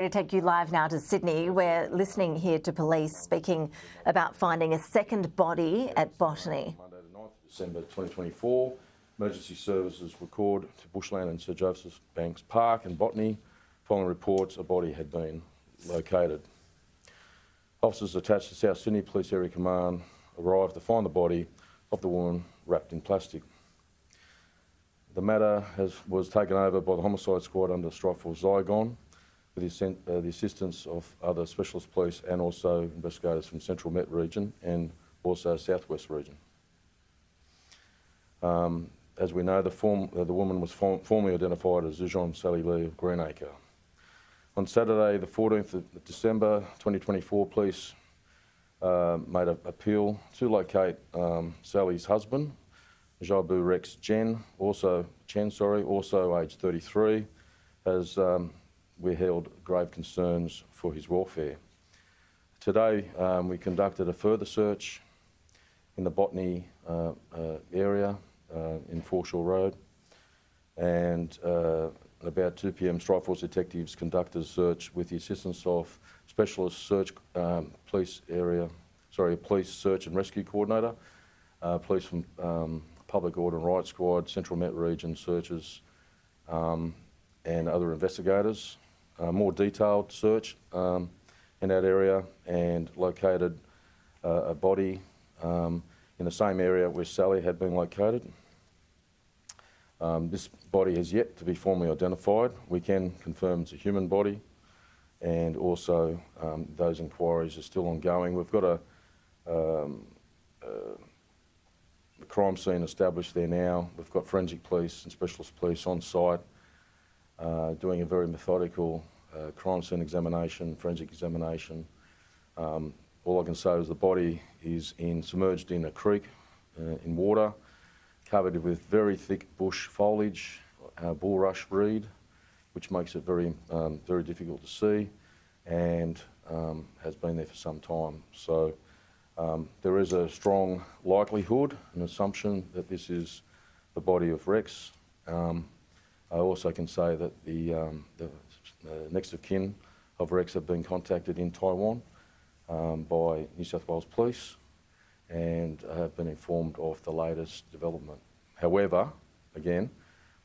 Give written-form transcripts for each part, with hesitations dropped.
To take you live now to Sydney. We're listening here to police speaking about finding a second body at Botany. Monday the 9th of December 2024, emergency services were called to Bushland and Sir Joseph Banks Park and Botany. Following reports, a body had been located. Officers attached to South Sydney Police Area Command arrived to find the body of the woman wrapped in plastic. The matter was taken over by the homicide squad under Strike Force Zhuojun, with the assistance of other specialist police and also investigators from Central Met region and also Southwest region. As we know, the woman was formally identified as Zhuojun Sally Li of Greenacre. On Saturday, the 14th of December 2024, police made an appeal to locate Sally's husband, Zhuojun Rex Chen, also aged 33, as we held grave concerns for his welfare. Today, we conducted a further search in the Botany area in Foreshore Road, and about 2 p.m, Strike Force detectives conducted a search with the assistance of specialist police search and rescue coordinator, police from Public Order and Rights Squad, Central Met Region searchers, and other investigators. More detailed search in that area and located a body in the same area where Sally had been located. This body has yet to be formally identified. We can confirm it's a human body, and also those inquiries are still ongoing. We've got a crime scene established there now. We've got forensic police and specialist police on site doing a very methodical crime scene examination, forensic examination. All I can say is the body is submerged in a creek in water, covered with very thick bush foliage, bulrush reed, which makes it very difficult to see, and has been there for some time. So there is a strong likelihood, an assumption that this is the body of Rex. I also can say that the next of kin of Rex have been contacted in Taiwan by New South Wales Police and have been informed of the latest development. However, again,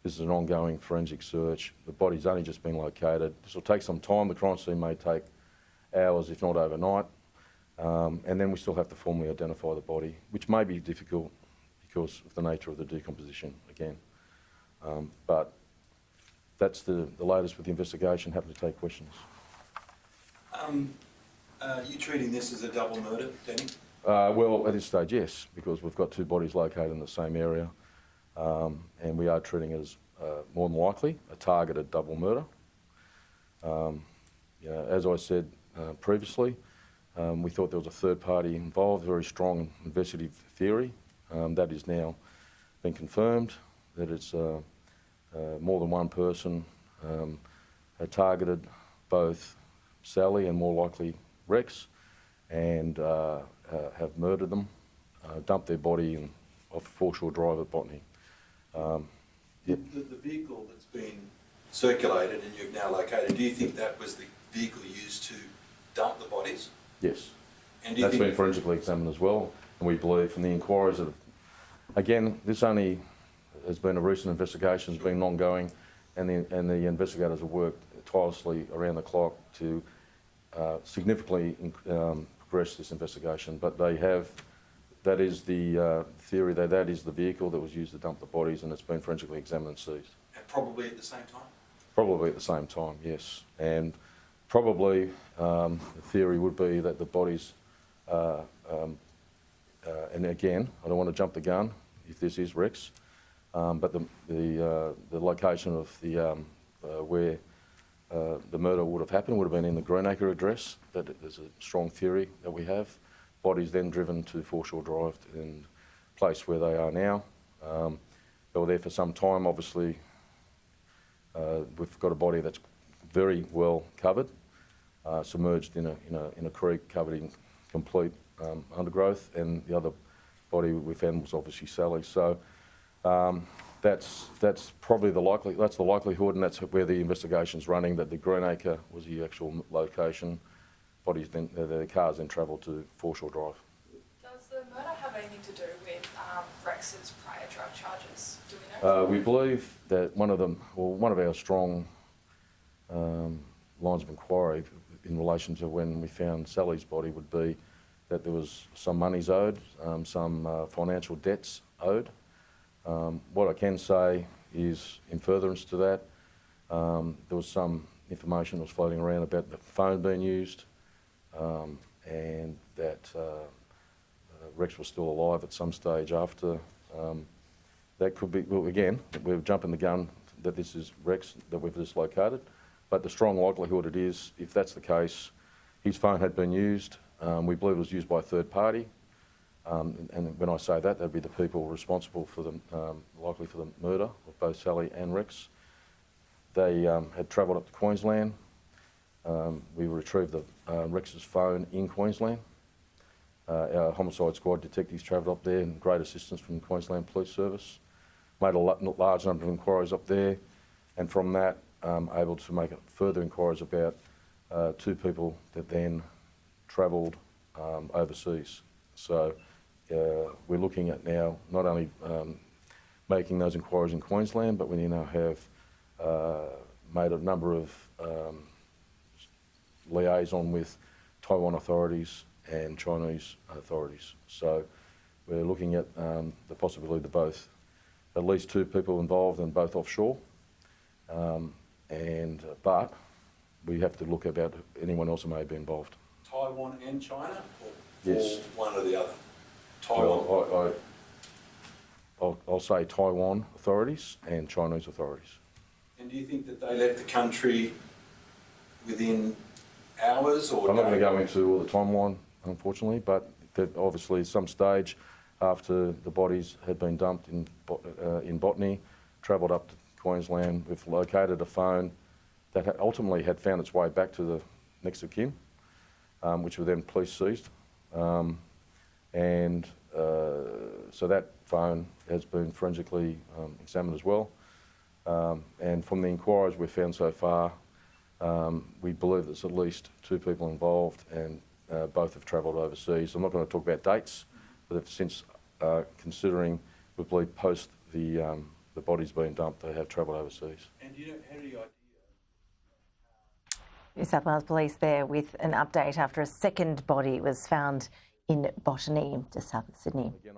this is an ongoing forensic search. The body's only just been located. This will take some time. The crime scene may take hours, if not overnight, and then we still have to formally identify the body, which may be difficult because of the nature of the decomposition again. But that's the latest with the investigation. Happy to take questions. Are you treating this as a double murder, Danny? Well, at this stage, yes, because we've got 2 bodies located in the same area, and we are treating it as more than likely a targeted double murder. As I said previously, we thought there was a third party involved, very strong investigative theory. That is now been confirmed, that it's more than one person had targeted both Sally and more likely Rex, and have murdered them, dumped their body off Foreshore Drive at Botany. The vehicle that's been circulated and you've now located, do you think that was the vehicle used to dump the bodies? Yes. And that's been forensically examined as well, and we believe from the inquiries that, again, this only has been a recent investigation, has been ongoing, and the investigators have worked tirelessly around the clock to significantly progress this investigation. But they have, that is the theory, that is the vehicle that was used to dump the bodies, and it's been forensically examined and seized. And probably at the same time? Probably at the same time, yes. And probably the theory would be that the bodies, and again, I don't want to jump the gun if this is Rex, but the location of where the murder would have happened would have been in the Greenacre address. That there's a strong theory that we have. Bodies then driven to Foreshore Drive and place where they are now. They were there for some time. Obviously, we've got a body that's very well covered, submerged in a creek, covered in complete undergrowth, and the other body we found was obviously Sally. So that's probably the likelihood, and that's where the investigation's running, that the Greenacre was the actual location. Bodies then, the cars then travelled to Foreshore Drive. Does the murder have anything to do with Rex's prior drug charges? Do we know? We believe that one of our strong lines of inquiry in relation to when we found Sally's body would be that there was some monies owed, some financial debts owed. What I can say is, in furtherance to that, there was some information that was floating around about the phone being used, and that Rex was still alive at some stage after. That could be, well, again, we're jumping the gun that this is Rex that we've dislocated, but the strong likelihood it is, if that's the case, his phone had been used. We believe it was used by a third party. And when I say that, that'd be the people responsible for the, likely for the murder of both Sally and Rex. They had travelled up to Queensland. We retrieved the, Rex's phone in Queensland. Our homicide squad detectives travelled up there, and great assistance from the Queensland Police Service. Made a large number of inquiries up there, and from that, able to make further inquiries about two people that then travelled overseas. So we're looking at now not only making those inquiries in Queensland, but we now have made a number of liaison with Taiwan authorities and Chinese authorities. So we're looking at the possibility that both, at least two people involved and both offshore. But we have to look about anyone else who may be involved. Taiwan and China, or yes, one or the other? Taiwan. Well, I'll say Taiwan authorities and Chinese authorities. And do you think that they left the country within hours or I'm not going to go into all the timeline, unfortunately, but that obviously at some stage after the bodies had been dumped in Botany, travelled up to Queensland. We've located a phone that ultimately had found its way back to the next of kin, which were then police seized. So that phone has been forensically examined as well. And from the inquiries we've found so far, we believe there's at least two people involved, and both have travelled overseas. I'm not going to talk about dates, but if since considering, we believe post the bodies being dumped, they have travelled overseas. And you know, how do you idea? New South Wales Police there with an update after a second body was found in Botany, just south of Sydney.